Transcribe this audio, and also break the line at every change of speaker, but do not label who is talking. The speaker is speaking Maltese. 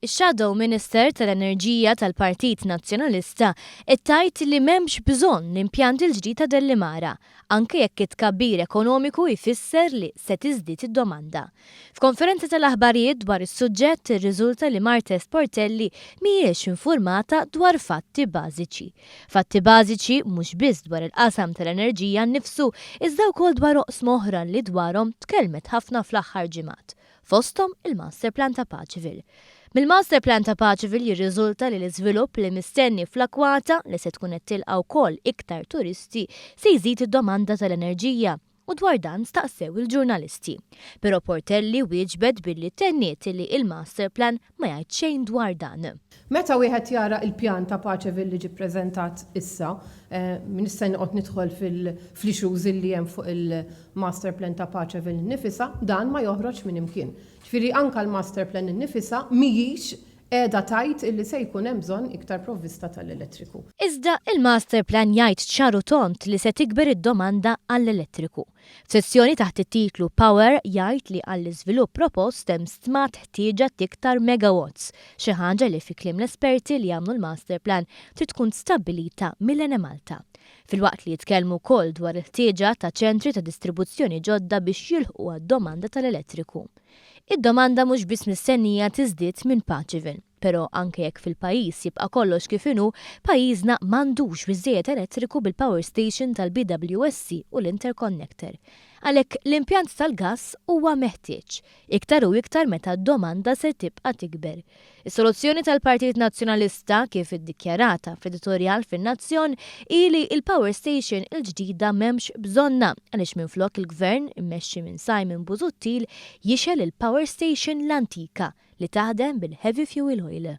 Ix-Shadow Minister tal-Enerġija tal-Partit Nazzjonalista ittajt li m'hemmx bżonn l-impjant il-ġdid ta' Dellimara, anke jekk it-tkabbir ekonomiku jfisser li se tiżdied id-domanda. F'konferenza tal-aħbarijiet dwar is-suġġett irriżulta li Martes Portelli mhijiex infurmata dwar fatti bażiċi. Fatti bażiċi mhux biss dwar il-qasam tal-enerġija nnifsu iżda wkoll dwar oqsma oħra li dwarhom tkellmet ħafna fl-aħħar ġimgħat, fosthom il-Master Plan ta' Paċivil. Mill-Master Plan ta' Paċivil jirriżulta li l-iżvilupp li mistenni fl-Akwata li se tkun qed tilqa' wkoll iktar turisti se jżid id-domanda tal-enerġija u dwar dan staqsew il-ġurnalisti. Però Portelli wieġbed billi tenniet li il-Master Plan ma jgħid xejn dwar dan.
Meta wieħed jara il-pjan ta' Paċivil li ġie ppreżentat issa, nista' noqgħod nidħol fl-issues li hemm fuq il-Master Plan ta' Paċivil nifisa, dan ma joħroġ minn imkien. Ġifieri anke l-Master Plan innifisha mhijiex qiegħda tajt illi se jkun hemm bżonn iktar provvista tal-elettriku.
Iżda il-Master Plan jgħid ċaru tont li se tikber id-domanda għall-elettriku. F'sezzjoni taħt it-titlu Power jgħid li għall-iżvilupp propost hemm stmat ħtieġa tiktar megawatts, xi ħaġa li fi kliem l-esperti li jagħmlu l-Master Plan trid tkun stabbilita mill-Enemalta. Filwaqt li jitkellmu wkoll dwar il-ħtieġa ta' ċentri ta' distribuzzjoni ġodda biex jilħqu għad-domanda tal-elettriku. Id-domanda mhux biss mistennija tiżdied minn Paċivil, però anke jekk fil-pajjiż jibqa' kollox kif inhu, pajjiżna m'għandux biżżejjed elettriku bil-power station tal-BWSC u l-interconnector. Għalhekk l-impjant tal-gass huwa meħtieġ, iktar u iktar meta d-domanda se tibqa' tikber. Is-soluzzjoni tal-Partit Nazzjonalista kif iddikjarata f'editorjal fin-Nazzjon hi li l-power station il-ġdida m'hemmx bżonna għaliex minflok il-Gvern immexxi minn Simon Busuttil jixel il-power station l-antika li taħdem bil-heavy fuel oil.